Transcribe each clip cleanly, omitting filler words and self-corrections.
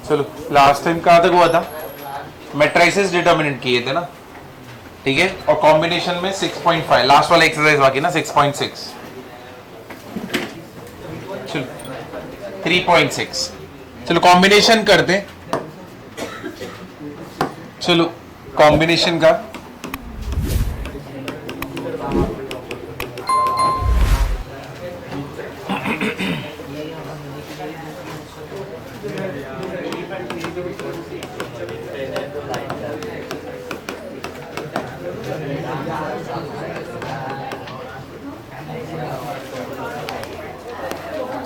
चलो last time कहाँ तक हुआ था, मैट्रिसेस डिटर्मिनेंट किए थे ना, ठीक है, और कॉम्बिनेशन में 6.5 लास्ट वाला एक्सरसाइज बाकी ना 6.6, चलो 3.6, चलो कॉम्बिनेशन करते, चलो कॉम्बिनेशन का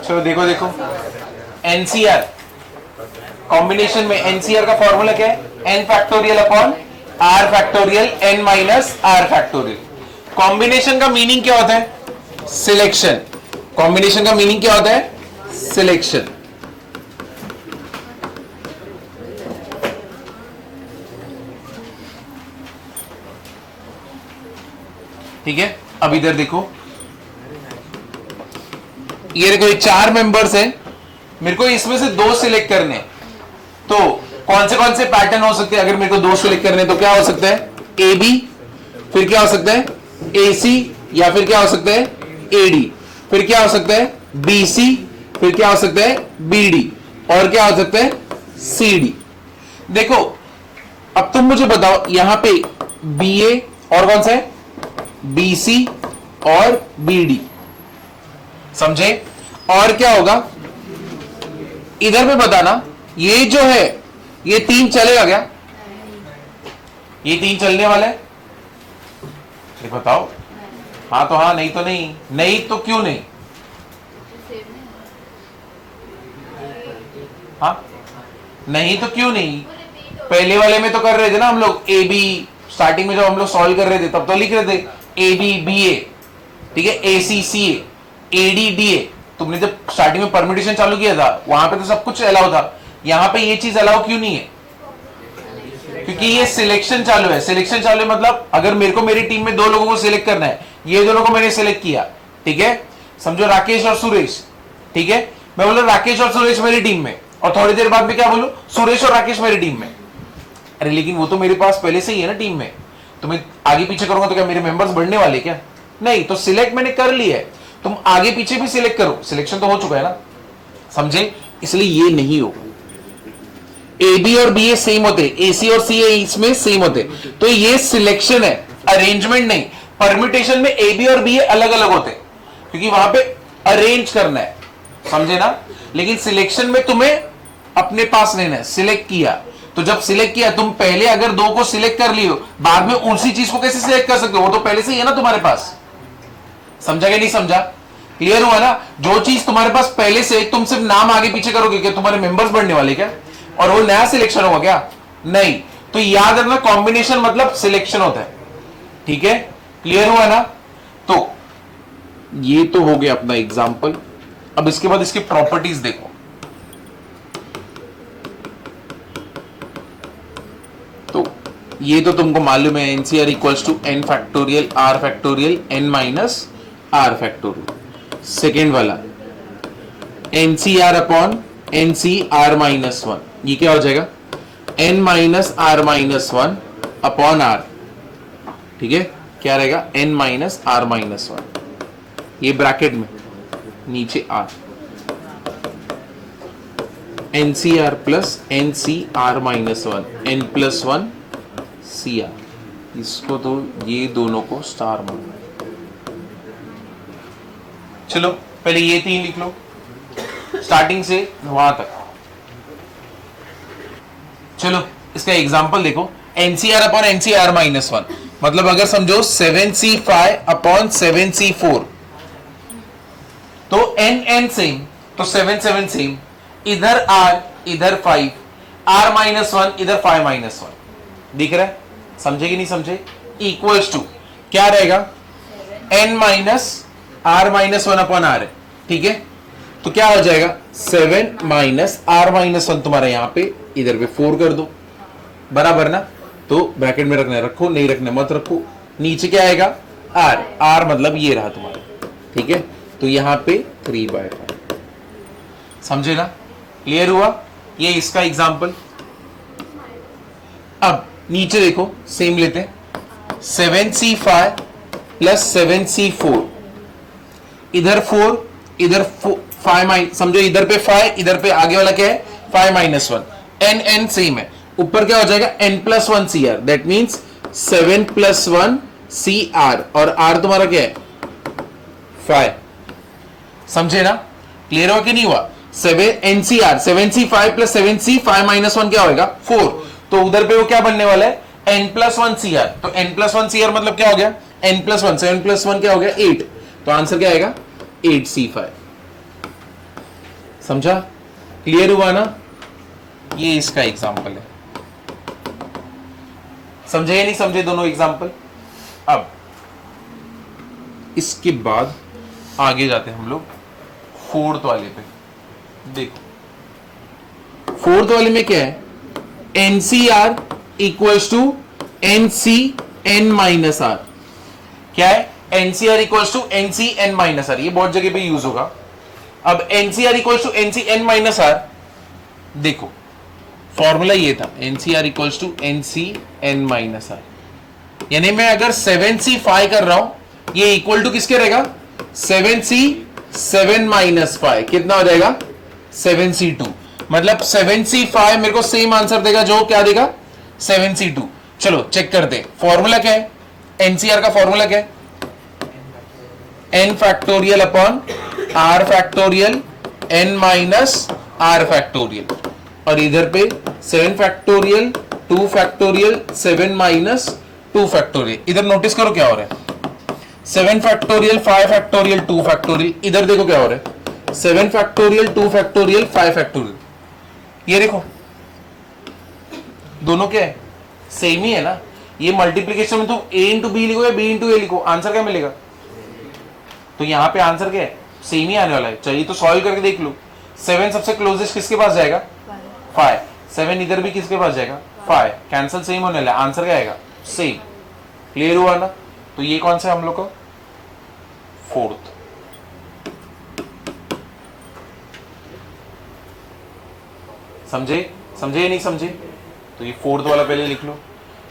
चलो देखो देखो एनसीआर कॉम्बिनेशन में एनसीआर का फॉर्मूला क्या है, N factorial upon R factorial N minus R factorial. Combination का मीनिंग क्या होता है, सिलेक्शन। कॉम्बिनेशन का मीनिंग क्या होता है, सिलेक्शन। ठीक है, अब इधर देखो, ये देखो ये 4 मेंबर्स हैं, मेरे को इसमें से 2 सिलेक्ट करने, तो कौन से पैटर्न हो सकते हैं, अगर मेरे को 2 सिलेक्ट करने तो क्या हो सकता है, ए बी, फिर क्या हो सकता है ए सी, या फिर क्या हो सकता है ए डी, फिर क्या हो सकता है बी सी, फिर क्या हो सकता है बी डी, और क्या हो सकता है सी डी। देखो अब तुम मुझे बताओ, यहां पे बी ए और कौन सा है बी सी और बी डी, समझे। और क्या होगा इधर पे बताना, ये जो है ये 3 चलेगा क्या, ये 3 चलने वाला है, ये बताओ, हाँ तो हाँ, नहीं तो नहीं, नहीं तो क्यों नहीं, हाँ नहीं तो क्यों नहीं, पहले वाले में तो कर रहे थे ना हम लोग, ए बी स्टार्टिंग में जब हम लोग सॉल्व कर रहे थे तब तो लिख रहे थे ए बी बी ए, ठीक है, ए सी सी ए डी डी ए। तुमने जब स्टार्टिंग में परम्यूटेशन चालू किया था वहां पे तो सब कुछ अलाउ था, यहां पे ये चीज अलाउ क्यों नहीं है, क्योंकि ये सिलेक्शन चालू है। सिलेक्शन चालू है मतलब अगर मेरे को मेरी टीम में 2 लोगों को सिलेक्ट करना है, ये दोनों को मैंने सिलेक्ट किया, ठीक है, समझो राकेश और सुरेश, ठीक है, मैं बोला राकेश और सुरेश मेरी टीम में, और थोड़ी देर बाद में क्या बोलूं सुरेश और राकेश मेरी टीम में। अरे लेकिन वो तो मेरे पास पहले से ही है ना टीम में, तो मैं आगे पीछे करूंगा तो क्या मेरे मेंबर्स बढ़ने वाले क्या, नहीं, तो सिलेक्ट मैंने कर लिया है, तुम आगे पीछे भी सिलेक्ट करो, सिलेक्शन तो हो चुका है ना, समझे, इसलिए ये नहीं होगा। ए बी और बी ए सेम होते, ए सी और सी ए इसमें सेम होते, तो ये सिलेक्शन है, अरेंजमेंट नहीं। परम्यूटेशन में ए बी और बी ए अलग अलग होते क्योंकि वहां पे अरेंज करना है, समझे ना, लेकिन सिलेक्शन में तुम्हें अपने पास लेना है, सिलेक्ट किया, तो जब सिलेक्ट किया तुम पहले अगर 2 को सिलेक्ट कर लियो, बाद में उसी चीज को कैसे सिलेक्ट कर सकते हो, वो तो पहले से ही है ना तुम्हारे पास, समझा कि नहीं समझा, क्लियर हुआ ना। जो चीज तुम्हारे पास पहले से, तुम सिर्फ नाम आगे पीछे करोगे क्या तुम्हारे मेंबर्स बढ़ने वाले क्या, और वो नया सिलेक्शन होगा क्या, नहीं, तो याद रखना कॉम्बिनेशन मतलब सिलेक्शन होता है, ठीक है, क्लियर हुआ ना। तो ये तो हो गया अपना एग्जांपल। अब इसके बाद इसकी प्रॉपर्टीज देखो, तो ये तो तुमको मालूम है NCR equals to N factorial R factorial N minus R factorial. Second वाला एनसीआर अपॉन एनसीआर माइनस 1, ये क्या हो जाएगा N minus R minus 1 upon R, ठीक है, क्या रहेगा एन माइनस आर माइनस 1, ये ब्रैकेट में नीचे R, NCR plus NCR minus 1 N plus 1 C R, इसको तो ये दोनों को स्टार मानना है। चलो पहले ये 3 लिख लो स्टार्टिंग से वहां तक। चलो इसका एग्जांपल देखो, एनसीआर अपॉन एनसीआर माइनस 1, मतलब अगर समझो 7C5 अपॉन 7C4, तो एन एन सेम, तो 7 7 सेम, इधर आर इधर 5, आर माइनस 1 इधर 5 माइनस 1, दिख रहा है, समझे कि नहीं समझे, इक्वल्स टू क्या रहेगा N minus R minus 1 upon R है, ठीक है, तो क्या हो जाएगा 7 माइनस आर माइनस 1, तुम्हारा यहां पे इधर पे 4 कर दो, बराबर ना, तो ब्रैकेट में रखना रखो, नहीं रखना मत रखो, नीचे क्या आएगा आर, आर मतलब ये रहा तुम्हारा, ठीक है, तो यहां पे 3/5, समझे ना, क्लियर हुआ। ये इसका एग्जाम्पल। अब नीचे देखो, सेम लेते हैं, 7c5 प्लस 7c4, इधर 4 इधर 5 समझो, इधर पे 5 इधर पे आगे वाला क्या है 5 माइनस 1, n n सेम है, ऊपर क्या हो जाएगा n plus 1 C R, that means 7 plus 1 C R, और r तुम्हारा क्या है 5। समझे ना, क्लियर हुआ कि नहीं हुआ? 7 NCR 7c5 plus 7c 5 minus 1 क्या होगा 4, तो उधर पे वो क्या बनने वाला है n प्लस 1 CR, तो n प्लस 1 CR मतलब क्या हो गया n प्लस 1, 7 प्लस 1 क्या हो गया 8, तो आंसर क्या आएगा 8c5। समझा, क्लियर हुआ ना? ये इसका एग्जाम्पल है। समझे या नहीं समझे दोनों एग्जाम्पल? अब इसके बाद आगे जाते हैं हम लोग फोर्थ वाले पे। देखो फोर्थ वाले में क्या है, NCR equals to NCN minus R. क्या है NCR equals to NCN minus R, ये बहुत जगह पे यूज होगा। अब NCR equals to NCN minus R, देखो फॉर्मूला ये था NCR equals to NCN minus R, यानी मैं अगर 7c5 कर रहा हूं, ये इक्वल टू किसके रहेगा 7c 7 माइनस 5, कितना हो जाएगा 7c2, मतलब 7c5 मेरे को सेम आंसर देगा जो क्या देगा 7c2। चलो चेक करते हैं, फॉर्मूला क्या है NCR का, फॉर्मूला क्या है n factorial upon r factorial n minus r factorial, और इधर पे 7 फैक्टोरियल 2 फैक्टोरियल 7 माइनस 2 फैक्टोरियल। इधर नोटिस करो क्या हो रहा है 7 फैक्टोरियल 5 फैक्टोरियल 2 फैक्टोरियल, इधर देखो क्या हो रहा है 7 फैक्टोरियल 2 फैक्टोरियल 5 फैक्टोरियल। ये देखो दोनों क्या है सेम ही है ना, ये मल्टीप्लीकेशन में तो a इंटू बी लिखो या b इंटू ए लिखो, आंसर क्या मिलेगा? तो यहां पे आंसर क्या है सेम ही आने वाला है। चलिए तो सॉल्व करके देख लो, 7 सबसे क्लोजेस्ट किसके पास जाएगा 5, 7 इधर भी किसके पास जाएगा 5, कैंसिल सेम होने वाला, आंसर क्या आएगा सेम। क्लियर हुआ ना? तो ये कौन सा है हम लोग का फोर्थ। समझे समझे या नहीं समझे? तो ये फोर्थ वाला पहले लिख लो,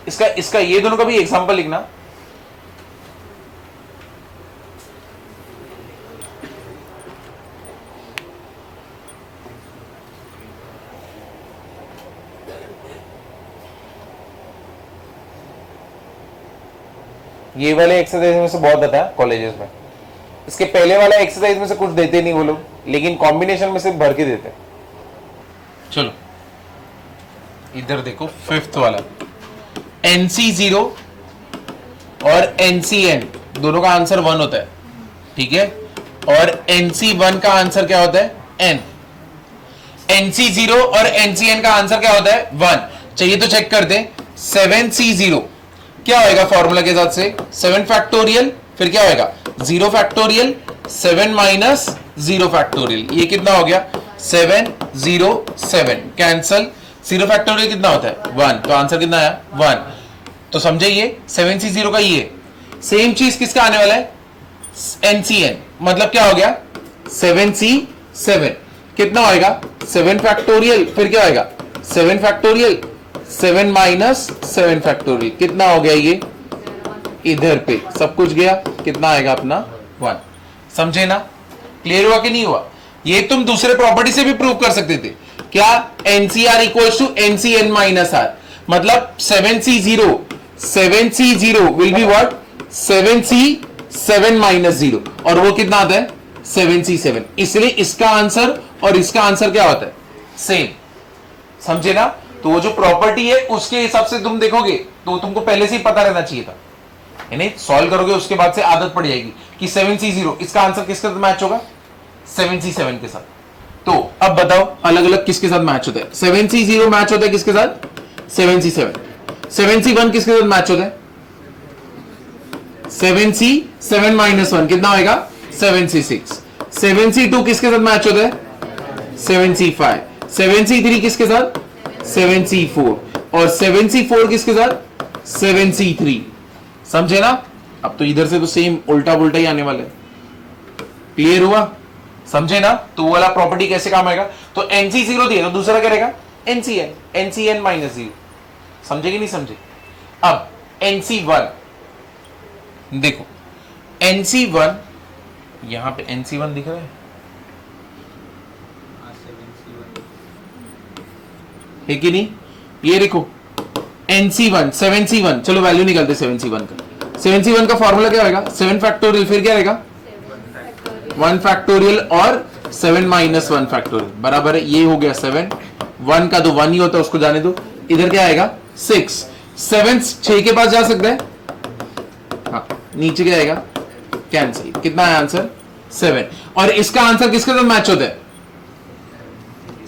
इसका ये दोनों का भी एग्जांपल लिखना। ये वाले एक्सरसाइज में से बहुत आता है कॉलेजेस में, इसके पहले वाला एक्सरसाइज में से कुछ देते नहीं वो लोग, लेकिन कॉम्बिनेशन में से भर के देते हैं। चलो इधर देखो फिफ्थ वाला, NC0 और NCN दोनों का आंसर 1 होता है, ठीक है, और NC1 का आंसर क्या होता है N। NC0 और NCN का आंसर क्या होता है 1। चाहिए तो चेक करते हैं, 7C0 क्या होएगा फॉर्मूला के साथ से 7 फैक्टोरियल, फिर क्या होएगा 0 फैक्टोरियल 7 माइनस 0 फैक्टोरियल, ये कितना हो गया 7 0 7, कैंसल, 0 फैक्टोरियल कितना होता है 1, तो आंसर कितना आया 1। तो समझे ये 7C0 का ये सेम चीज किसका आने वाला है NCN, मतलब क्या हो गया 7C7, कितना होएगा 7 फैक्टोरियल, फिर क्या होएगा 7 फैक्टोरियल 7 माइनस 7 फैक्टोरियल, कितना हो गया ये इधर पे सब कुछ गया, कितना आएगा अपना 1। समझे ना? क्लियर हुआ कि नहीं हुआ? ये तुम दूसरे प्रॉपर्टी से भी प्रूव कर सकते थे, क्या NCR equals to NCN minus R, मतलब 7C0 will be what 7C7 minus 0, और वो कितना आता है 7C7, इसलिए इसका आंसर और इसका आंसर क्या होता है सेम। समझे ना? तो वो जो प्रॉपर्टी है उसके हिसाब से तुम देखोगे तो तुमको पहले से ही पता रहना चाहिए था, यानी सॉल्व करोगे उसके बाद से आदत पड़ जाएगी कि 7C0 इसका आंसर किसके साथ मैच होगा 7C7 के साथ। तो अब बताओ अलग अलग किसके साथ मैच होता है, 7C0 मैच होता है किसके साथ 7C7, 7C1 किसके साथ मैच होता है 7C7 माइनस 1, कितना होगा 7C6, 7C2 किसके साथ मैच होता है 7C5, 7C3 किसके साथ 7C4, और 7C4 किसके साथ 7C3। समझे ना? अब तो इधर से तो सेम उल्टा पुल्टा ही आने वाला है। क्लियर हुआ? समझे ना? तो वो वाला प्रॉपर्टी कैसे काम आएगा, तो NC0 दिया तो दूसरा क्या रहेगा NCN, NCN माइनस 0, समझे कि नहीं समझे? अब NC1 देखो, NC1 यहां पे NC1 दिख रहा है कि नहीं? ये देखो NC1 7C1, चलो वैल्यू निकालते 7C1 का। 7C1 का फॉर्मूला क्या होगा? 7 फैक्टोरियल, फिर क्या रहेगा? 1 फैक्टोरियल और 7 माइनस 1 फैक्टोरियल, बराबर है। ये हो गया 7, 1 का तो 1 ही होता है, उसको जाने दो। इधर क्या आएगा? 6, 7 6 के पास जा सकता है, हाँ, नीचे क्या आएगा? कैंसिल। कितना है आंसर? 7। और इसका आंसर किसके साथ मैच होता है?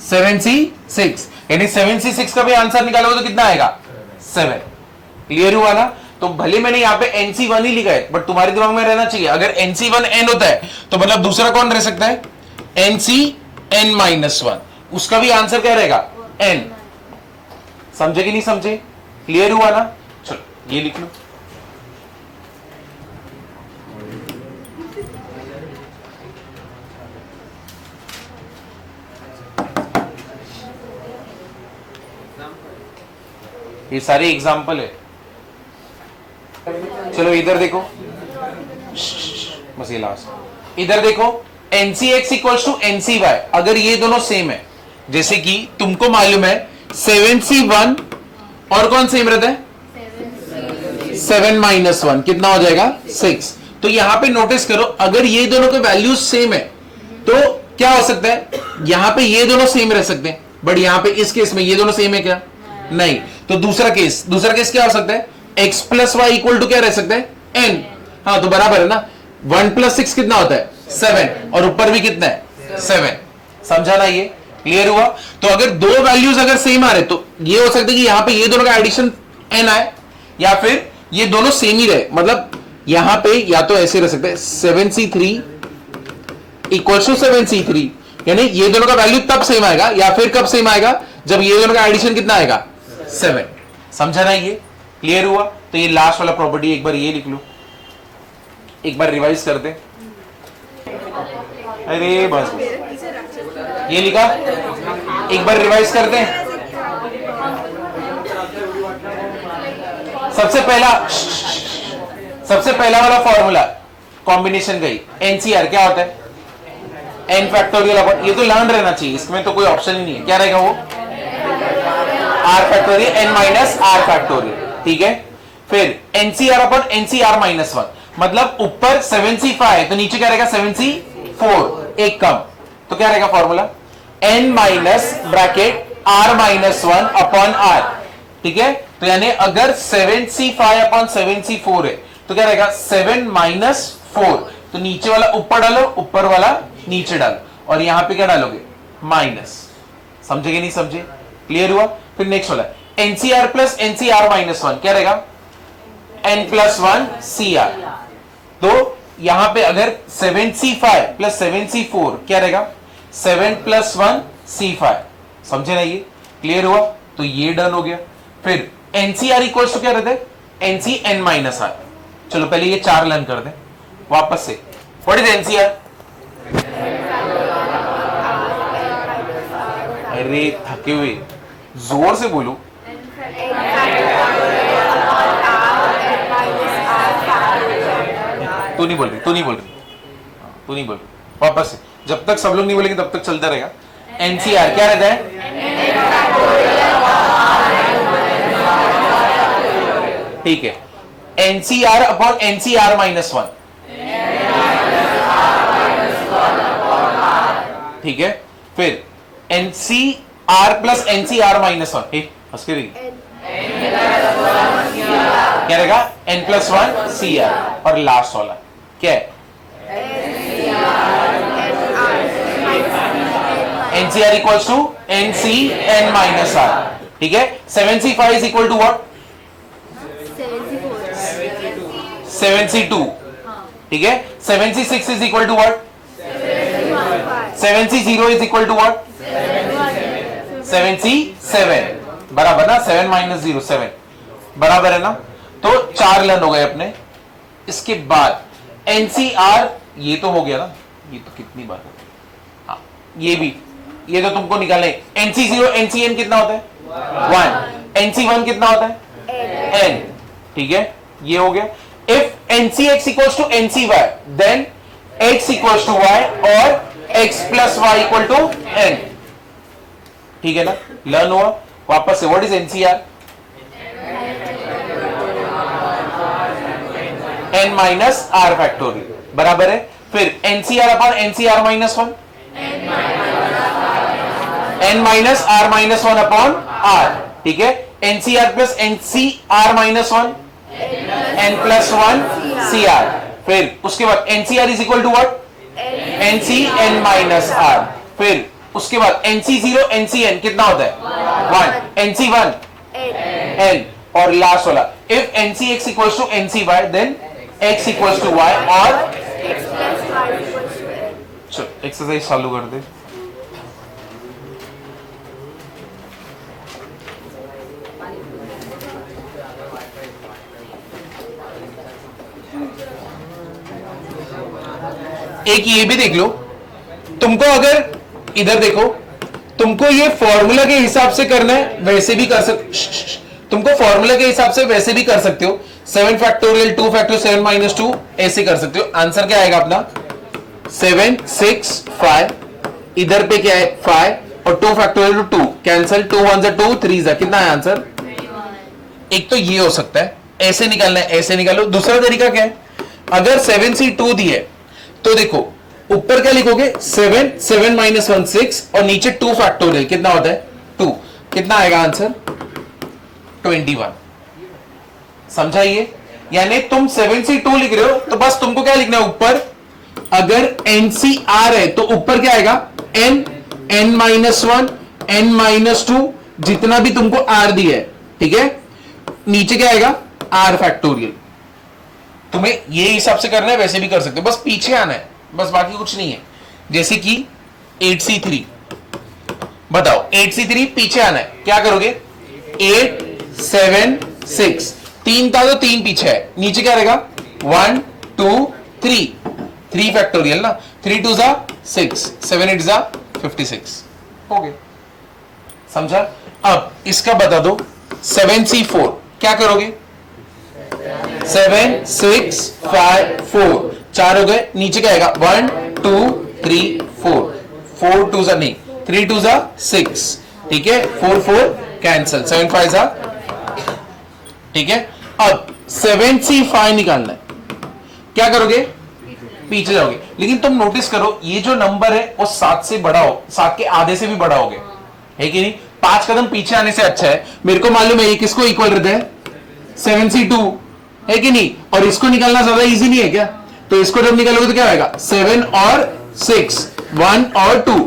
7C6, यानी 7C6 का भी आंसर निकालोगे तो कितना आएगा? 7। क्लियर हुआ ना? तो भले मैंने यहां पे NC1 ही लिखा है, बट तुम्हारे दिमाग में रहना चाहिए अगर NC1 n होता है तो मतलब दूसरा कौन रह सकता है? NCN माइनस 1, उसका भी आंसर क्या रहेगा? n। समझे कि नहीं समझे? क्लियर हुआ ना? चलो ये लिख लो। ये सारे एग्जाम्पल है। चलो इधर देखो, बस ये लास्ट। इधर देखो, NCX इक्वल्स टू NCY, अगर ये दोनों सेम है, जैसे कि तुमको मालूम है 7C1 और कौन सेम रहता है? 7 माइनस 1, कितना हो जाएगा? 6। तो यहां पे नोटिस करो, अगर ये दोनों के वैल्यूज सेम है तो क्या हो सकता है? यहां पे ये दोनों सेम रह सकते हैं, बट यहां पे इस केस में ये दोनों सेम है क्या? नहीं। तो दूसरा केस क्या हो सकता है? x plus Y equal to क्या रह सकता है? n। हाँ, तो बराबर है ना। 1 प्लस 6 कितना होता है? 7, और ऊपर भी कितना है? 7। समझा ना? ये क्लियर हुआ? तो अगर दो वैल्यूज अगर सेम आ रहे तो ये हो सकता है कि यहां पे ये दोनों का एडिशन n आए, या फिर ये दोनों सेम ही रहे। मतलब यहां पे या तो ऐसे रह सकते हैं 7C3 इक्वल टू 7C3, यानी ये दोनों का वैल्यू तब सेम आएगा, या फिर कब सेम आएगा? जब ये दोनों का एडिशन कितना आएगा? 7। समझा ना? ये क्लियर हुआ? तो ये लास्ट वाला प्रॉपर्टी एक बार ये लिख लो, एक बार रिवाइज करते। अरे बस ये लिखा, एक बार रिवाइज करते हैं। सबसे पहला वाला फॉर्मूला कॉम्बिनेशन का ही, NCR क्या होता है? n फैक्टोरियल अपॉन, ये तो लर्न रहना चाहिए, इसमें तो कोई ऑप्शन ही नहीं है। क्या रहेगा वो? r factorial n minus r factorial, ठीक है। फिर NCR अपॉन NCR माइनस 1, मतलब ऊपर 7C5 है तो नीचे क्या रहेगा? 7C4, एक कम, तो क्या रहेगा formula? n minus bracket r minus 1 upon r, ठीक है। तो यानी अगर 7C5 अपॉन 7C4 है तो क्या रहेगा? 7 माइनस 4, तो नीचे वाला ऊपर डालो, ऊपर वाला नीचे डालो, और यहां पे क्या डालोगे? माइनस। समझे कि नहीं समझे? क्लियर हुआ? फिर नेक्स्ट वाला NCR प्लस NCR माइनस 1 क्या रहेगा? n plus 1 CR। तो यहां पे अगर 7C5 प्लस 7C4 क्या रहेगा? 7 प्लस 1 C5। समझे ना? ये क्लियर हुआ? तो ये डन हो गया। फिर NCR इक्वल्स टू क्या रहता है? NCN minus R। चलो पहले ये 4 लर्न कर दे वापस से। What is NCR? अरे थके हुए, जोर से बोलो। तू नहीं बोल रही, वापस से। जब तक सब लोग नहीं बोलेंगे तब तक चलता रहेगा। NCR क्या रहता है? ठीक है, NCR अपॉन NCR माइनस 1, ठीक है। फिर NCR प्लस NCR माइनस 1, हंस के रही क्या रहेगा? n plus 1 CR। और लास्ट वाला क्या है? NCR equals to NCN minus R, ठीक है। 7C5 is equal to what? 7C2, ठीक है। 7C6 is equal to what? 7C0 is equal to what? 7C7, बराबर ना? 7 माइनस 0 7, बराबर है ना? तो 4 लर्न हो गए अपने। इसके बाद NCR, ये तो हो गया ना, ये तो कितनी बार हो गया? हाँ, ये तो तुमको निकालना है। NC0 NCN कितना होता है 1, NC1 कितना होता है n, ठीक है, ये हो गया। If NCX equals to NCY then x equals to y और x plus y equal to n, ठीक है ना, लर्न हुआ। वापस से what is NCR, n minus R factorial, बराबर है। फिर NCR upon NCR minus 1, n minus R minus 1 upon r, ठीक है। NCR plus NCR minus 1, n plus 1 CR। फिर उसके बाद NCR is equal to what, NCN minus r। फिर उसके बाद NC0 NCN कितना होता है 1, NC1 n, और लास्ट वाला if NCX equals to NCY then x equals to y और चलो एक्सरसाइज चालू कर दे। एक ये भी देख लो, तुमको अगर इधर देखो, तुमको ये फॉर्मूला के हिसाब से करना है वैसे भी कर सकते, तुमको फॉर्मूला के हिसाब से वैसे भी कर सकते हो। 7 फैक्टोरियल 2 फैक्टोरियल 7 माइनस 2 ऐसे कर सकते हो। आंसर क्या आएगा अपना 7 6 5, इधर पे क्या है 5 और 2 फैक्टोरियल 2 कैंसिल, 2 1 जा 2 3 जा, कितना है आंसर। एक तो ये हो सकता है, ऐसे निकालना है, ऐसे निकालो। दूसरा तरीका क्या है, अगर 7 से 2 दी है तो देखो ऊपर क्या लिखोगे 7 7 माइनस 1 6 और नीचे 2 फैक्टोरियल कितना होता है 2, कितना आएगा आंसर 21। समझा ये, यानी तुम 7 से 2 लिख रहे हो तो बस तुमको क्या लिखना है ऊपर, अगर NCR है तो ऊपर क्या आएगा n, n minus 1 n minus 2 जितना भी तुमको r दिया है, ठीक है, नीचे क्या आएगा r फैक्टोरियल। तुम्हें ये हिसाब से करना है वैसे भी कर सकते हो, बस पीछे आना है, बस बाकी कुछ नहीं है। जैसे कि 8C3 बताओ, 8C3 पीछे आना है, क्या करोगे 8 7 6, 3 था तो 3 पीछे है, नीचे क्या रहेगा 1 2 3, 3 फैक्टोरियल ना, 3 2 जा 6 7 8 जा 56, हो गया। समझा। अब इसका बता दो 7C4 क्या करोगे 7 6 5 4, 4 हो गए, नीचे क्या आएगा 1 2 3 4, 4 2 जा नहीं 3 2 जा 6, ठीक है, 4 4 कैंसिल, 7 5 जा, ठीक है। अब 7C5 निकालना है, क्या करोगे पीछे जाओगे, लेकिन तुम नोटिस करो ये जो नंबर है वो 7 से बड़ा हो, 7 के आधे से भी बड़ा हो गया है कि नहीं, 5 कदम पीछे आने से अच्छा है। मेरे को मालूम है ये किसको इक्वल रहता है 7C2 है कि नहीं, और इसको निकालना ज्यादा इजी नहीं है क्या, तो इसको जब निकालोगे तो क्या आएगा 7 और 6 1 और 2,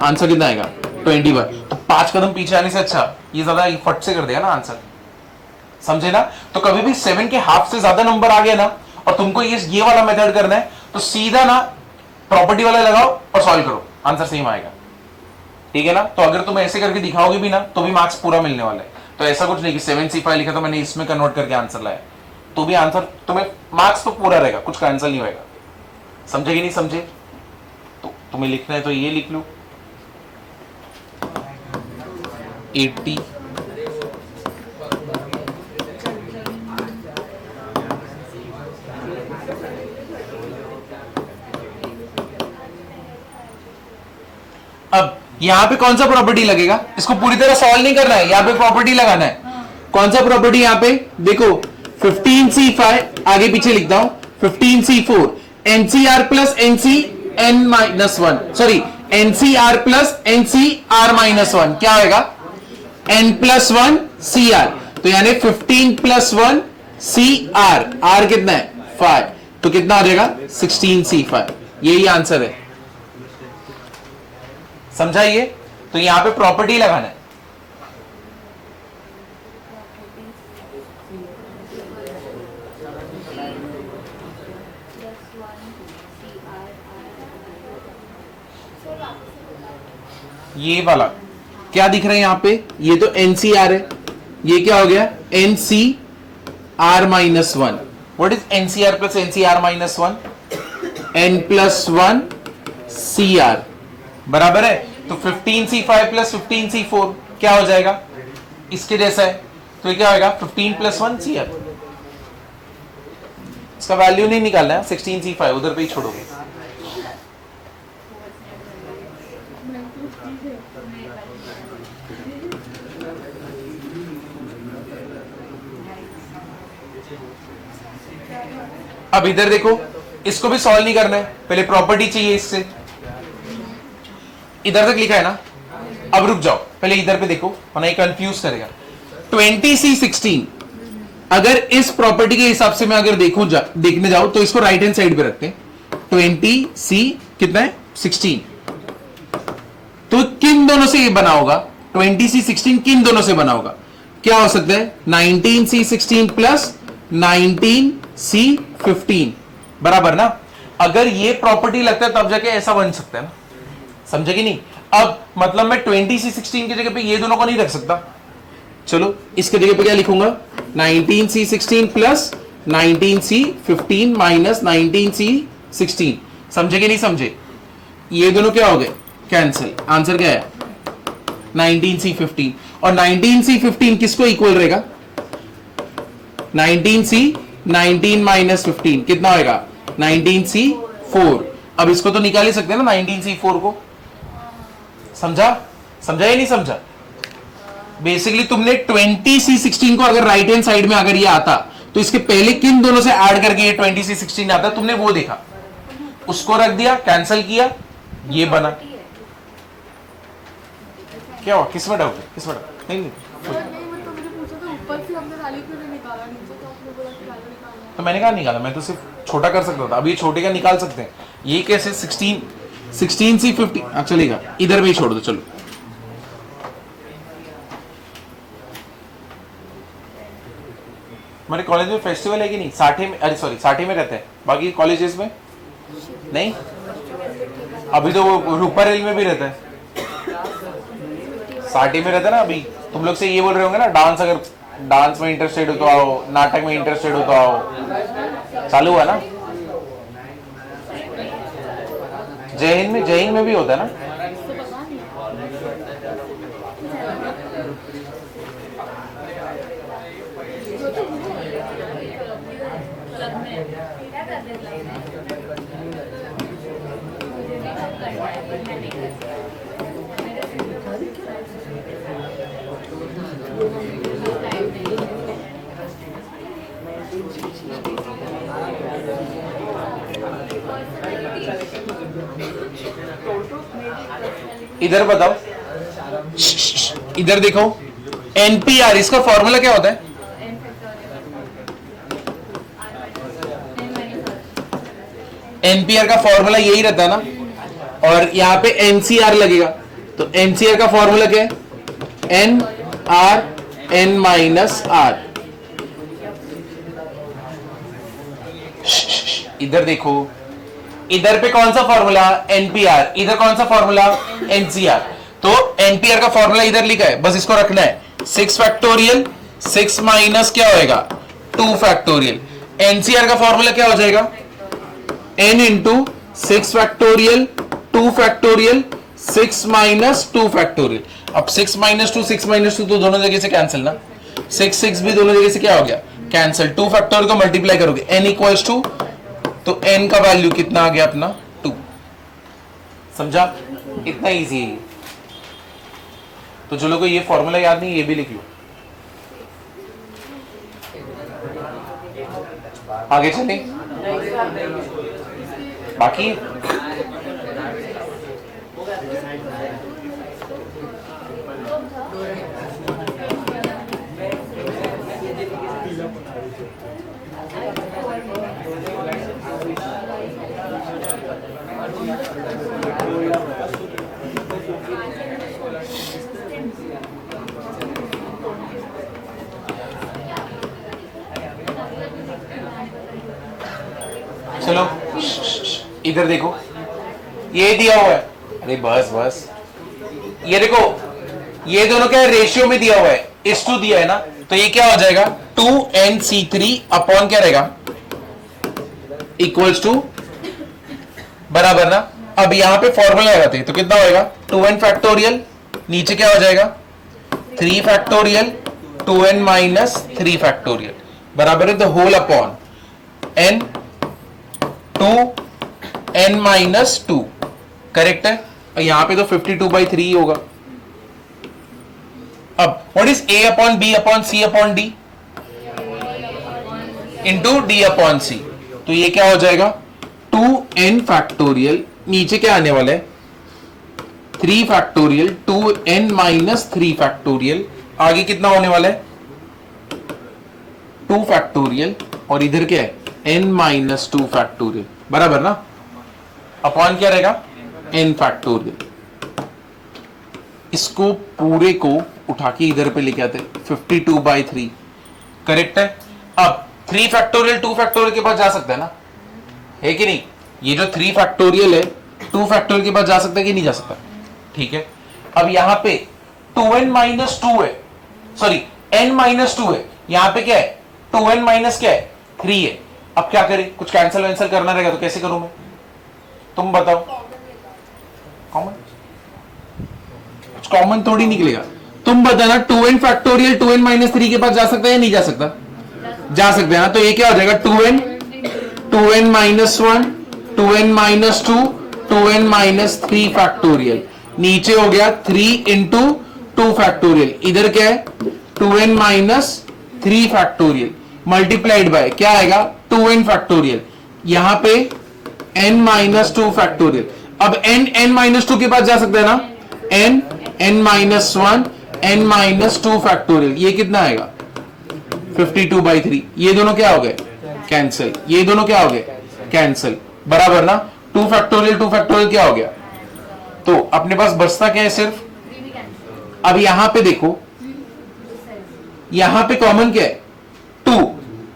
आंसर कितना आएगा 21। तो 5 कदम पीछे आने से अच्छा ये ज्यादा फट से कर देगा ना आंसर, समझे ना। तो कभी भी 7 के हाफ से ज्यादा नंबर आ गया ना और तुमको ये वाला मेथड करना है तो सीधा ना प्रॉपर्टी वाला लगाओ और सॉल्व करो, आंसर सेम आएगा, ठीक है ना। तो अगर तुम ऐसे करके दिखाओगे भी ना तो भी मार्क्स पूरा मिलने वाला है। तो ऐसा कुछ नहीं कि 7C5 लिखा तो मैंने इसमें कन्वर्ट करके आंसर लाया, तो भी आंसर तुम्हें मार्क्स तो पूरा रहेगा, कुछ कैंसिल नहीं होगा। समझे कि नहीं समझे, तो तुम्हें लिखना है तो ये लिख लो 80 अब यहां पे कौन सा प्रॉपर्टी लगेगा, इसको पूरी तरह सॉल्व नहीं करना है, यहां पे प्रॉपर्टी लगाना है। कौन सा प्रॉपर्टी यहां पे देखो 15C5 आगे पीछे लिखता हूं 15C4 NCR plus NCN minus 1, sorry NCR plus NCR minus 1 क्या होगा n प्लस 1 CR, तो यानी 15 प्लस 1 CR, R कितना है 5, तो कितना आ जाएगा 16C5, यही आंसर है। समझाइए, तो यहां पे प्रॉपर्टी लगाना है। ये वाला क्या दिख रहा है यहां पे, ये तो NCR है, ये क्या हो गया NCR minus 1। What is NCR plus NCR minus 1, n plus 1 CR, बराबर है। तो तो 15C5 प्लस 15C4 क्या हो जाएगा, इसके जैसा है, तो ये क्या होगा 15 प्लस 1CR। इसका वैल्यू नहीं निकालना है, 16C5 उधर पे ही छोड़ोगे। अब इधर देखो, इसको भी सॉल्व नहीं करना है, पहले प्रॉपर्टी चाहिए इससे। इधर तक लिखा है ना, अब रुक जाओ, पहले इधर पे देखो, वरना ये कंफ्यूज करेगा। 20C16 अगर इस प्रॉपर्टी के हिसाब से मैं अगर देखने जाऊं तो इसको राइट हैंड साइड पे रखते हैं। 20C कितना है 16, तो किन दोनों से ये बना होगा, 20C16 किन दोनों से बना होगा, क्या हो सकता है 19C16 प्लस 19C15 बराबर ना। अगर ये प्रॉपर्टी लगता है तब जाके ऐसा बन सकता है ना, समझे कि नहीं। अब मतलब मैं 20C16 की जगह पे ये दोनों को नहीं रख सकता, चलो इसके जगह पे क्या लिखूंगा 19C16 plus 19C15 minus 19C16, समझे कि नहीं समझे। ये दोनों क्या हो गए कैंसिल, आंसर क्या है 19C15। और 19C15 किसको इक्वल रहेगा 19 माइनस 15 कितना होगा 19C4। अब इसको तो निकाल ही सकते हैं ना 19C4 को, समझा या नहीं समझा। बेसिकली तुमने 20C16 को अगर राइट हैंड साइड में अगर ये आता तो इसके पहले किन दोनों से ऐड करके ये 20C16 आता, तुमने वो देखा, उसको रख दिया, कैंसिल किया, ये बना। क्या हुआ, किसमें डाउट है, किसमें डाउट नहीं। तो मैंने कहा निकाला, मैं तो सिर्फ छोटा कर सकता था, अब ये छोटे का निकाल सकते हैं, ये कैसे 16C15 चलेगा, इधर में ही छोड़ दो। चलो हमारे कॉलेज में फेस्टिवल है कि नहीं, 60 में, अरे सॉरी 60 में रहते हैं, बाकी कॉलेजेस में नहीं। अभी तो वो रूपा रेल में भी रहता है, 60 में रहता है ना। अभी तुम लोग से ये बोल रहे होंगे ना, डांस, अगर डांस में इंटरेस्टेड हो तो आओ, नाटक में इंटरेस्टेड हो तो आओ, चालू हुआ ना। जय हिंद में भी होता है ना। इधर बताओ, इधर देखो, एनपीआर इसका फॉर्मूला क्या होता है, एनपीआर का फॉर्मूला यही रहता है ना, और यहां पे एनसीआर लगेगा, तो एनसीआर का फॉर्मूला क्या है N R N minus R. इधर देखो, इधर पे कौन सा फॉर्मूला एनपीआर, इधर कौन सा फॉर्मूला एनसीआर। तो एनपीआर का फॉर्मूला इधर लिखा है, बस इसको रखना है 6 फैक्टोरियल 6 माइनस क्या होएगा 2 फैक्टोरियल। एनसीआर का फॉर्मूला क्या हो जाएगा n into 6 factorial 2 factorial 6 minus 2 factorial. अब 6 माइनस 2 6 माइनस 2 तो दोनों जगह से कैंसिल ना, 6 भी दोनों जगह से क्या हो गया कैंसिल। 2 फैक्टोरियल को मल्टीप्लाई करोगे n इक्वल्स टू, तो n का वैल्यू कितना आ गया अपना 2। समझा, इतना इजी है। तो जो लोगों को ये फॉर्मूला याद नहीं, ये भी लिख लो। आगे चले, बाकी चलो इधर देखो, ये दिया हुआ है, अरे बस ये देखो, ये दोनों क्या रेशियो में दिया हुआ है, इस टू दिया है ना, तो ये क्या हो जाएगा 2nc3 अपॉन क्या रहेगा इक्वल्स टू, बराबर ना अब यहां पे फॉर्मूला लगाते हैं तो कितना होएगा 2n फैक्टोरियल, नीचे क्या हो जाएगा 3 फैक्टोरियल 2n माइनस 3 फैक्टोरियल बराबर है the whole upon n 2n minus 2। Correct है। और यहां पे तो 52/3 होगा। अब what is a upon b upon c upon d into d upon c, तो ये क्या हो जाएगा 2n फैक्टोरियल, नीचे क्या आने वाला है 3 फैक्टोरियल 2n माइनस 3 फैक्टोरियल, आगे कितना होने वाला है 2 फैक्टोरियल और इधर क्या है n माइनस 2 फैक्टोरियल बराबर ना, अपॉन क्या रहेगा n फैक्टोरियल। इसको पूरे को उठा के इधर पे लेके आते 52/3। करेक्ट है। अब 3 फैक्टोरियल 2 फैक्टोरियल के पास जा सकता है ना, है कि नहीं। ये जो 3 फैक्टोरियल है 2 फैक्टोरियल के पास जा सकता है कि नहीं जा सकता। ठीक है। अब यहां पे 2n माइनस 2 है, सॉरी n माइनस 2 है, यहां पे क्या है 2n माइनस क्या है 3 है। अब क्या करें, कुछ कैंसिल वैंसिल करना रहेगा तो कैसे करूं मैं, तुम बताओ। कॉमन, कुछ कॉमन थोड़ी निकलेगा। तुम बताना 2n फैक्टोरियल 2n माइनस 3 के पास जा सकता है या नहीं जा सकता, जा सकते हैं ना। तो ये क्या हो जाएगा 2n minus 1 2n minus 2 2n minus 3 factorial, नीचे हो गया 3 इंटू 2 फैक्टोरियल, इधर क्या है 2n minus 3 factorial multiplied by क्या आएगा 2n फैक्टोरियल, यहां पे n माइनस 2 फैक्टोरियल। अब n माइनस 2 के पास जा सकता है ना, n minus 1 n minus 2 factorial, ये कितना आएगा 52/3। ये दोनों क्या हो गए कैंसिल, ये दोनों क्या हो गए कैंसिल बराबर ना। 2 फैक्टोरियल क्या हो गया, तो अपने पास बचता क्या है सिर्फ। अब यहां पे देखो, यहां पे कॉमन क्या है 2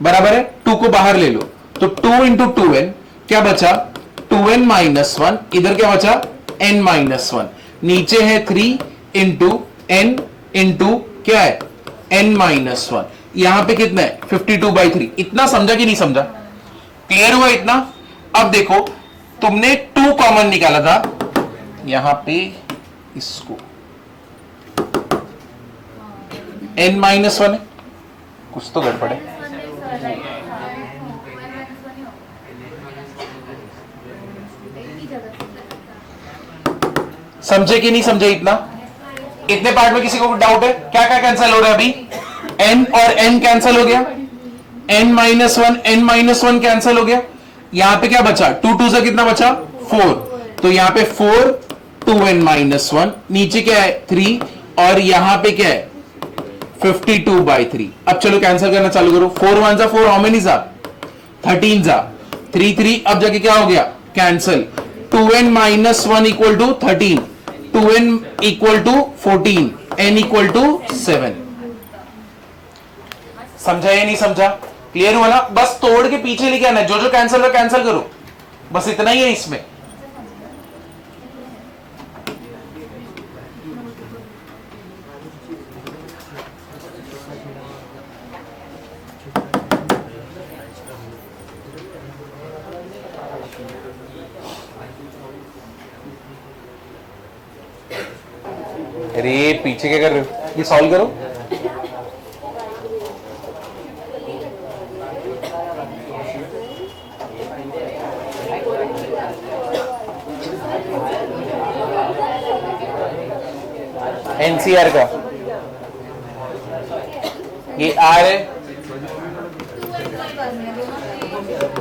बराबर है, 2 को बाहर ले लो तो 2 इंटू 2n क्या बचा 2n माइनस 1, इधर क्या बचा n माइनस 1, नीचे है 3 इंटू n इंटू क्या है n माइनस 1, यहां पे कितना है 52/3। इतना समझा कि नहीं समझा, क्लियर हुआ इतना। अब देखो तुमने 2 कॉमन निकाला था यहां पे, इसको n माइनस 1 है, कुछ तो गड़बड़ है। समझे कि नहीं समझे इतना, इतने पार्ट में किसी को डाउट है, क्या क्या कैंसिल हो रहा है अभी, n और n कैंसिल हो गया, n माइनस 1 कैंसिल हो गया, यहां पे क्या बचा 2 से कितना बचा 4, तो यहां पे 4 2n माइनस 1, नीचे क्या है 3 और यहां पे क्या है 52/3। अब चलो कैंसिल करना चालू करो, 4 1 जा 4, हाउ मेनी जा 13 जा 3 3, अब जाके क्या हो गया cancel, 2n minus 1 equal to 13, 2n equal to 14, n equal to 7। समझा या नहीं समझा, क्लियर हुआ ना। बस तोड़ के पीछे लेके आना, जो जो कैंसिल है कैंसिल करो, बस इतना ही है इसमें। अरे पीछे क्या कर रहे हो, ये सॉल्व करो। एनसीआर का ये आर है,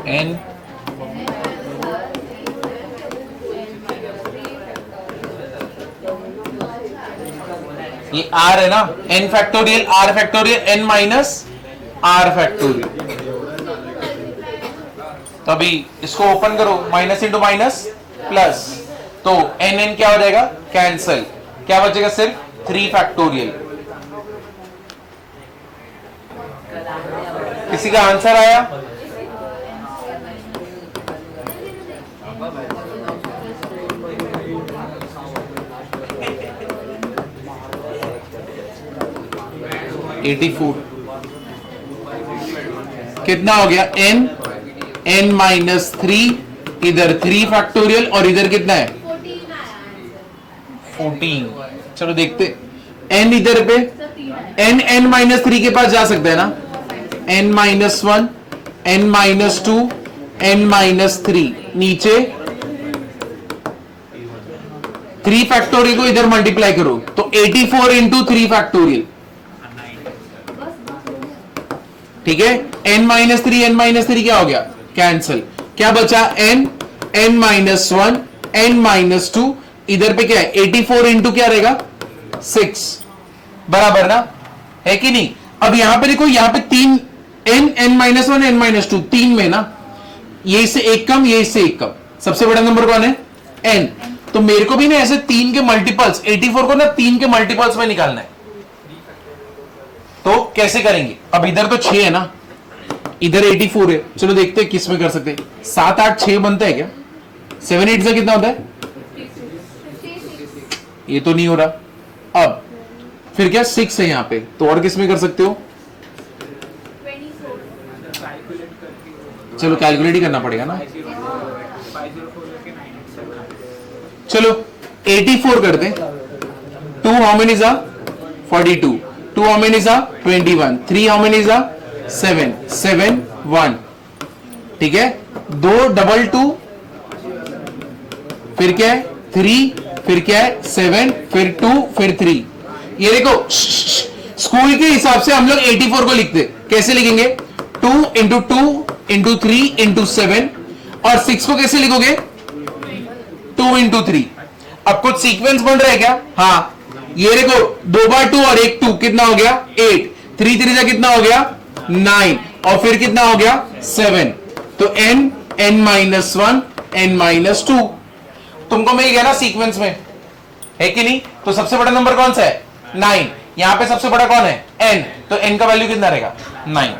एन ये आर है ना, N factorial R factorial N minus R factorial. तो अभी इसको ओपन करो, माइनस इंटू माइनस प्लस, तो एन एन क्या हो जाएगा कैंसिल, क्या बचेगा सिर्फ 3 फैक्टोरियल। किसी का आंसर आया, कितना हो गया n n माइनस 3 इधर 3 फैक्टोरियल और इधर कितना है 14। चलो देखते, n इधर पे n -3 के पास जा सकता है ना, n -1 n -2 n -3 नीचे 3 फैक्टोरियल को इधर मल्टीप्लाई करो तो 84 इंटू 3 फैक्टोरियल, ठीक है। n -3 क्या हो गया, कैंसिल, क्या बचा n -1 n -2, इधर पे क्या है 84 इंटू क्या रहेगा 6, बराबर ना, है कि नहीं। अब यहां पे देखो, यहां पे 3 n -1 n -2 3 में ना, ये इससे एक कम, ये इससे एक कम, सबसे बड़ा नंबर कौन है n। तो मेरे को भी ना ऐसे 3 के मल्टीपल्स, 84 को ना 3 के मल्टीपल्स में निकालना है। तो कैसे करेंगे, अब इधर तो 6 है ना, इधर 84 है, चलो देखते हैं किस में कर सकते हैं। 7 8 6 बनता है क्या, 7 8 से कितना होता है, ये तो नहीं हो रहा। अब फिर क्या 6 है यहां पे, तो और किस में कर सकते हो, चलो कैलकुलेट ही करना पड़ेगा ना। चलो 84 करते, 2 हाउ मेनी जा 42, 2 हाउ मेनी जा 21, 3 हाउ मेनी जा 7 7 1, ठीक है। 2 डबल 2, फिर क्या है 3, फिर क्या है 7, फिर 2, फिर 3। ये देखो स्कूल के हिसाब से हम लोग 84 को लिखते, कैसे लिखेंगे 2 इंटू 2 इंटू 3 इंटू 7, और 6 को कैसे लिखोगे 2 इंटू 3। अब कुछ सीक्वेंस बन रहा है क्या, हाँ, ये देखो 2 बार 2 और 1 2 कितना हो गया 8, 3 3 कितना हो गया 9, और फिर कितना हो गया 7, तो n -1 n -2 तुमको मिल गया ना सीक्वेंस में, है कि नहीं। तो सबसे बड़ा नंबर कौन सा है 9, यहां पे सबसे बड़ा कौन है n, तो n का वैल्यू कितना रहेगा 9,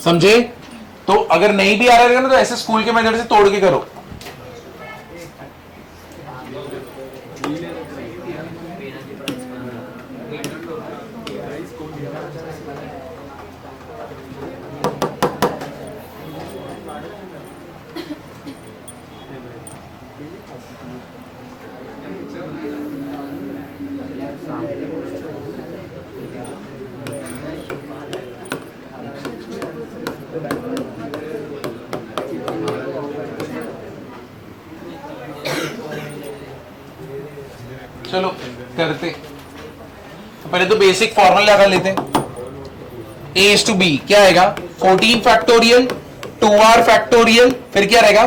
समझे। तो अगर नहीं भी आ रहा है ना, तो ऐसे स्कूल के मेथड से तोड़ के करो। चलो करते, तो पहले तो बेसिक फॉर्मूला लगा लेते हैं। a is to b क्या आएगा 14 फैक्टोरियल 2r फैक्टोरियल, फिर क्या रहेगा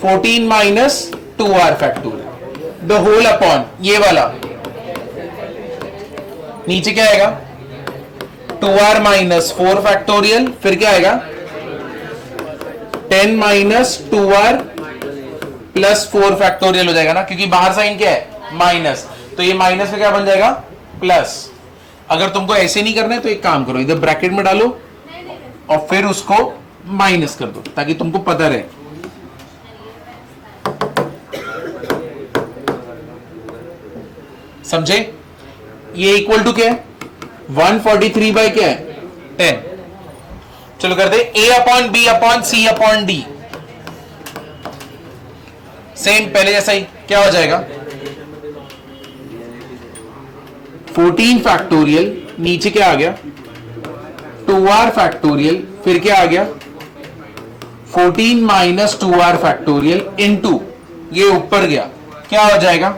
14 minus 2r factorial, the whole upon ये वाला, नीचे क्या आएगा 2r माइनस 4 फैक्टोरियल, फिर क्या आएगा 10 माइनस 2r प्लस 4 फैक्टोरियल हो जाएगा ना, क्योंकि बाहर साइन क्या है माइनस, तो ये माइनस में क्या बन जाएगा प्लस। अगर तुमको ऐसे नहीं करना है तो एक काम करो, इधर ब्रैकेट में डालो और फिर उसको माइनस कर दो, ताकि तुमको पता रहे। समझे, ये इक्वल टू क्या है 143 बाय क्या है 10। चलो करते a upon b upon c upon d, same पहले जैसा ही, क्या हो जाएगा 14 फैक्टोरियल, नीचे क्या आ गया 2r फैक्टोरियल, फिर क्या आ गया 14 माइनस 2r फैक्टोरियल इनटू ये ऊपर गया, क्या हो जाएगा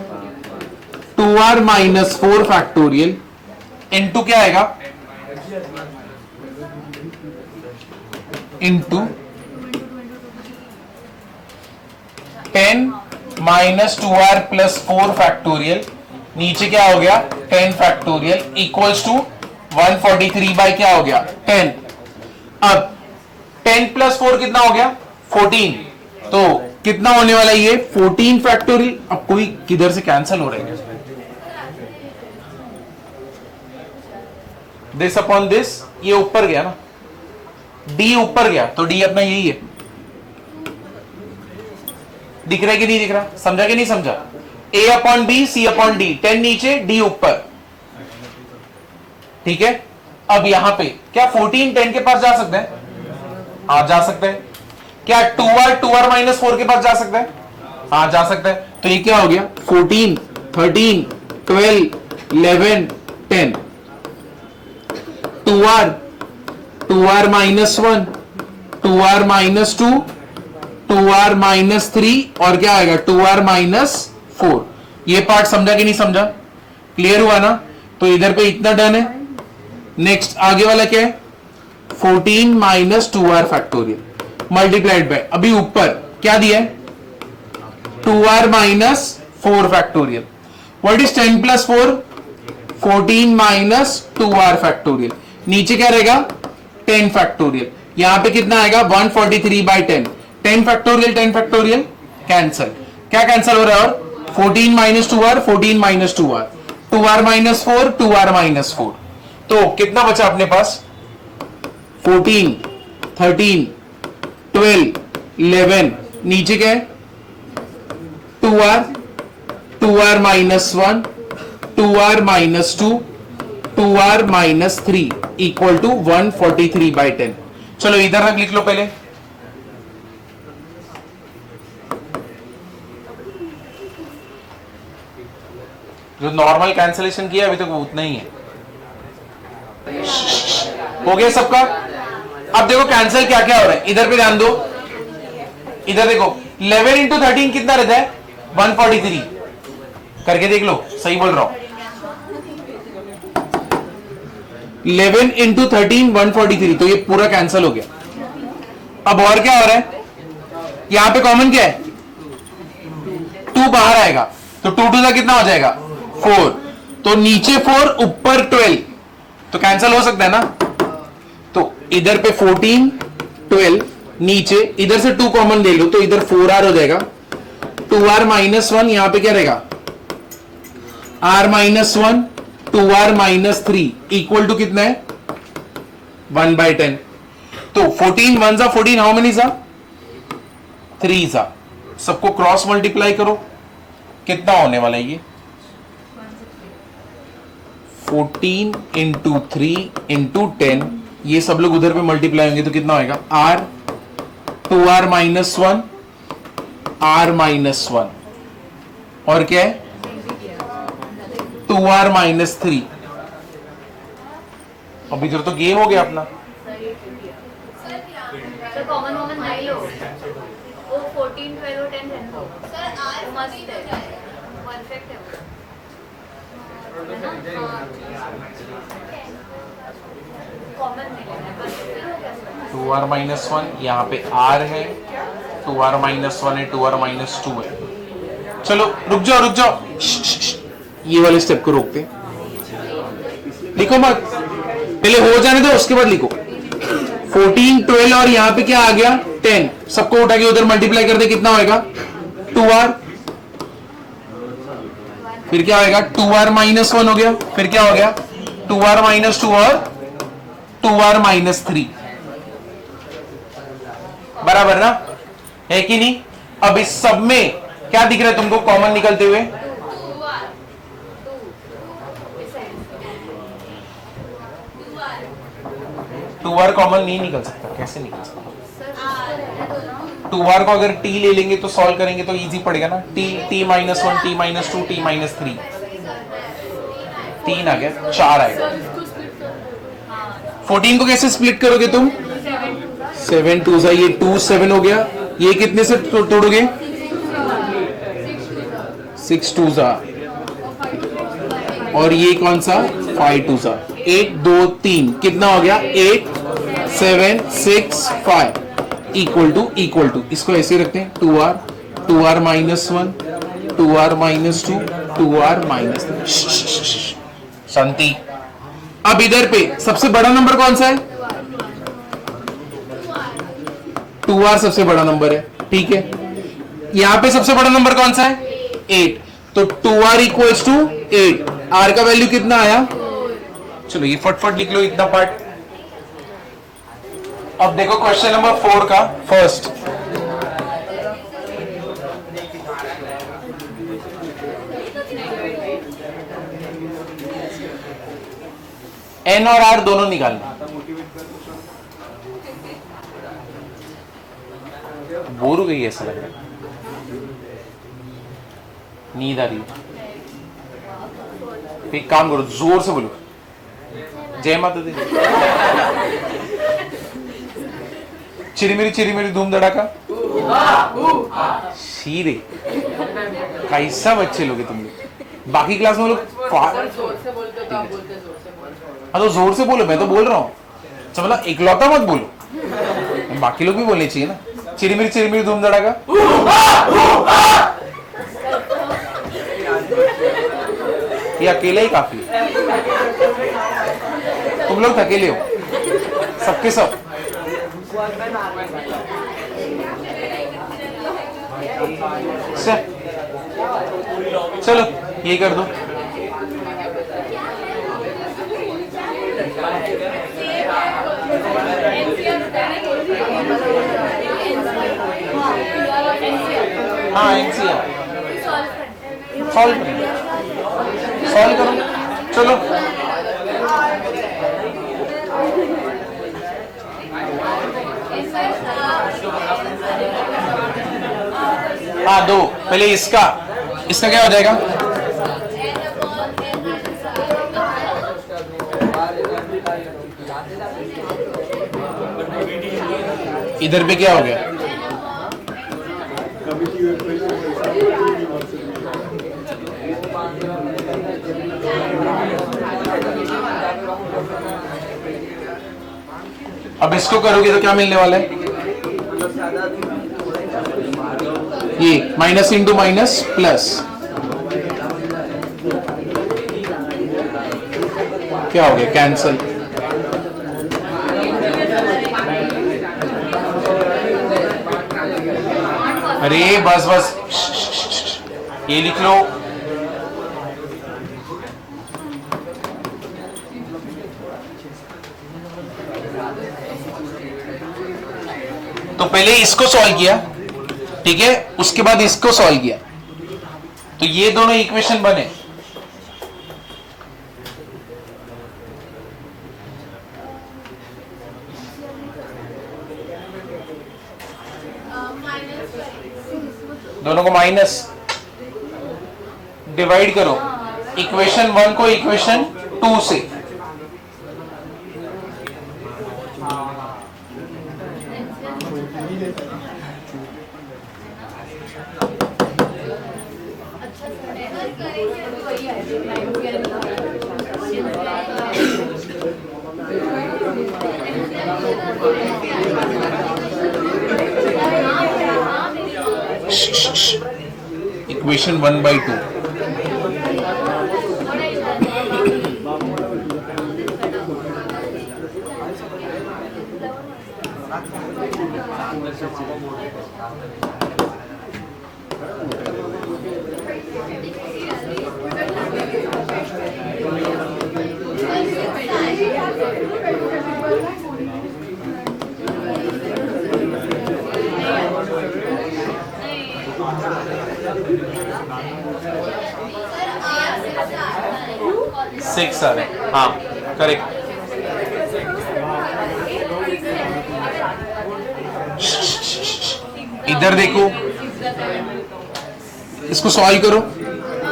2r माइनस 4 फैक्टोरियल इनटू क्या आएगा into 10 minus 2r plus 4 factorial, नीचे क्या हो गया 10 फैक्टोरियल इक्वल्स टू 143 बाय क्या हो गया 10। अब 10 प्लस 4 कितना हो गया 14, तो कितना होने वाला ये 14 फैक्टोरियल। अब कोई किधर से कैंसिल हो रहा है, दिस अपॉन दिस, ये ऊपर गया ना, d ऊपर गया तो d अपना यही है, दिख रहा है कि नहीं दिख रहा, समझा कि नहीं समझा। a upon b c upon d, 10 नीचे d ऊपर, ठीक है। अब यहां पे क्या 14 10 के पास जा सकते हैं, जा सकते हैं, क्या 2r माइनस 4 के पास जा सकता है? हाँ जा सकता है। तो ये क्या हो गया 14 13 12 11 10 2r minus 1 2r minus 2 2r minus 3 और क्या आएगा 2r माइनस 4। ये पार्ट समझा कि नहीं समझा? क्लियर हुआ ना? तो इधर पे इतना डन है। नेक्स्ट आगे वाला क्या है 14 minus 2r factorial multiplied by अभी ऊपर क्या दिया है 2r minus 4 factorial. What is 10 plus 4? 14 minus 2r factorial. नीचे क्या रहेगा 10 फैक्टोरियल। यहां पे कितना आएगा 143 बाई 10। 10 factorial cancel. क्या कैंसल हो रहा है? और 14 minus 2r 14 minus 2r 2r minus 4 2r minus 4। तो कितना बचा अपने पास 14 13 12 11 नीचे क्या है 2r minus 1 2r minus 2 2r minus 3 equal to 143 by 10। चलो इधर तक लिख लो पहले। जो नॉर्मल कैंसलेशन किया अभी तक वो उतना ही है। हो गया सबका? अब देखो कैंसिल क्या क्या हो रहा है, इधर पे ध्यान दो। इधर देखो 11 इंटू 13 कितना रहता है 143। करके देख लो सही बोल रहा हूं। 11 इंटू 13 143 तो ये पूरा कैंसिल हो गया। अब और क्या हो रहा है यहां पे कॉमन क्या है 2 बाहर आएगा तो 2 टू कितना हो जाएगा 4। तो नीचे 4 ऊपर 12 तो कैंसिल हो सकता है ना। तो इधर पे 14 12 नीचे इधर से 2 कॉमन ले लो तो इधर 4r हो जाएगा 2r माइनस 1 यहां पे क्या रहेगा r minus 1 2r minus 3 equal to कितना है 1 बाई 10। तो 14 1 जा 14 हाउ मेनी जा 3 जा। सबको क्रॉस मल्टीप्लाई करो कितना होने वाला है ये 14 इंटू 3 इंटू 10 ये सब लोग उधर पे मल्टीप्लाई होंगे तो कितना होगा r 2r minus 1 r minus 1 और क्या है 2r माइनस 3। अब इधर तो गेम हो गया अपना। सर कॉमन वॉमन नहीं लो वो 14 12 और 10 रहने दो सर आर मस्त है परफेक्ट है कॉमन नहीं लेना बस फिर हो गया सर 2r माइनस 1 यहाँ पे r है 2r माइनस 1 है 2r माइनस 2 है। चलो रुक जाओ ये वाले स्टेप को रोकते लिखो मत पहले हो जाने दो उसके बाद लिखो 14 12 और यहाँ पे क्या आ गया 10 सबको उठा के उधर मल्टीप्लाई कर दे कितना होएगा 2r फिर क्या होएगा 2r माइनस 1 हो गया फिर क्या हो गया 2r माइनस 2 और 2r माइनस 3 बराबर ना है कि नहीं। अब इस सब में क्या दिख रहा है तुमको कॉमन निकलते हुए 2r कॉमन नहीं निकल सकता। कैसे निकल सकता 2r को अगर t ले लेंगे तो सॉल्व करेंगे तो इजी पड़ेगा ना t minus 1 t minus 2 t minus 3 3 आ गया 4 आएगा। 14 को कैसे स्प्लिट करोगे तुम 7 2 सा ये 2 7 हो गया ये कितने से तोड़ोगे 6 2 सा और ये कौन सा 5 2 सा 1 2 3 कितना हो गया 8 7 6 5 इक्वल टू इसको ऐसे रखते हैं 2r minus 1 2r minus 2 2r minus 3 शांति। अब इधर पे सबसे बड़ा नंबर कौन सा है 2r सबसे बड़ा नंबर है ठीक है। यहां पे सबसे बड़ा नंबर कौन सा है 8 तो 2r इक्वल्स टू 8 r का वैल्यू कितना आया। चलो ये फटफट लिख लो इतना पार्ट। अब देखो क्वेश्चन नंबर 4 का फर्स्ट n और r दोनों निकालना बोर हो गई ऐसा लग रहा है, नींद आ रही है। एक काम करो, जोर से बोलो जय माता दी। चिरी मेरी धूम धड़ाका। शीरे कैसा बच्चे लोग तुम लोग। बाकी क्लास में लोग हाँ तो जोर से बोलो, मैं तो बोल रहा हूँ। अच्छा मतलब इकलौता मत बोलो, बाकी लोग भी बोलने चाहिए ना। चिरी मेरी धूम धड़ाका। ये अकेले ही काफी है। तुम लोग अकेले हो सबके सब। चलो ये कर दो। हाँ एनसीआर सॉल्व करो। चलो हाँ दो। पहले इसका क्या हो जाएगा? इधर पे क्या हो गया? अब इसको करोगे तो क्या मिलने वाला है? ये माइनस इंटू माइनस प्लस, क्या हो गया? कैंसल। अरे बस ये लिख लो। तो पहले इसको सॉल्व किया, ठीक है, उसके बाद इसको सॉल्व किया, तो ये दोनों इक्वेशन बने। दोनों को माइनस, डिवाइड करो इक्वेशन 1 को इक्वेशन 2 से। इक्वेशन 1/2। सिक्स आ रहे, हाँ करेक्ट। इधर देखो, इसको सॉल्व करो।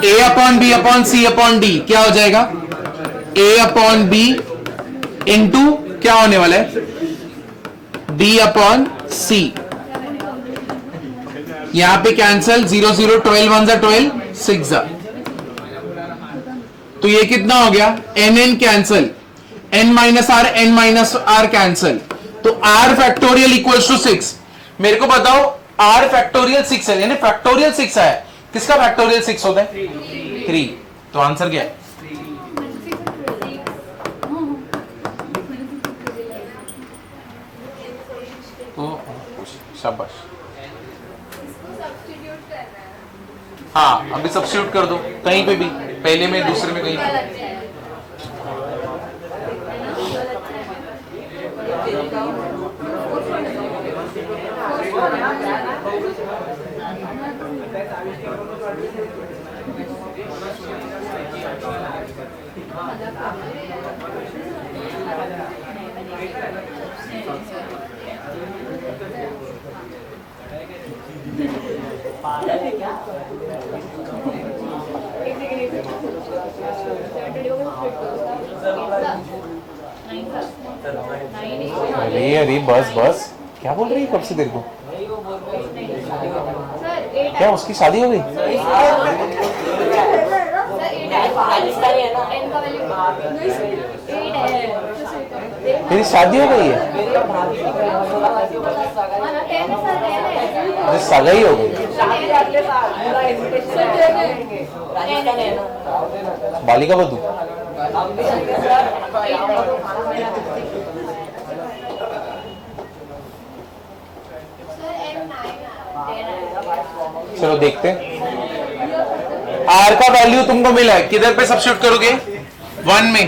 a upon b upon c upon d क्या हो जाएगा? a अपॉन b इंटू क्या होने वाला है? d upon c। यहां पे कैंसल, 0 0 12 1 12 6 जा। तो ये कितना हो गया? n cancel, n minus r cancel, तो r फैक्टोरियल इक्वल्स टू 6। मेरे को बताओ r फैक्टोरियल 6 है, यानी फैक्टोरियल 6 है। किसका फैक्टोरियल 6 होता है? 3। तो आंसर क्या है? शाबाश। हाँ अभी सब्स्टिट्यूट कर दो कहीं पे भी, पहले में दूसरे में कहीं पे। अरे अरे बस बस, क्या बोल रही है कब से तेरे को? क्या उसकी शादी हो गई? तेरी शादी हो गई है? अरे सगाई हो गई? बालिका बधू? चलो देखते हैं। आर का वैल्यू तुमको मिला है, किधर पे सब्स्टिट्यूट करोगे? 1 में।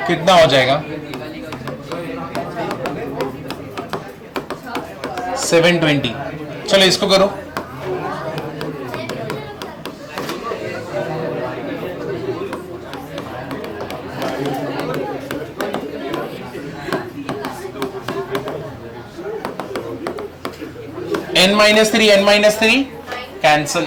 कितना हो जाएगा? 720। चलो इसको करो। n-3 cancel.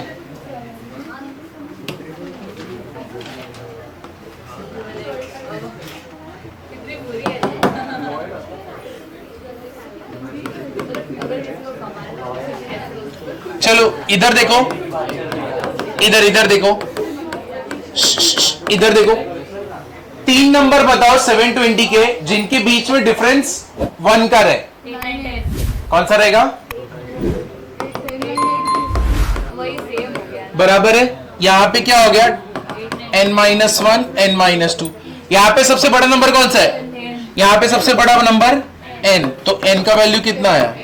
चलो इधर देखो, इधर देखो, इधर देखो। 3 नंबर बताओ 720 के जिनके बीच में डिफरेंस 1 का रहे। कौन सा रहेगा? बराबर है। यहां पे क्या हो गया? n-1 n-2। यहां पे सबसे बड़ा नंबर कौन सा है? यहां पे सबसे बड़ा नंबर n, तो n का वैल्यू कितना आया?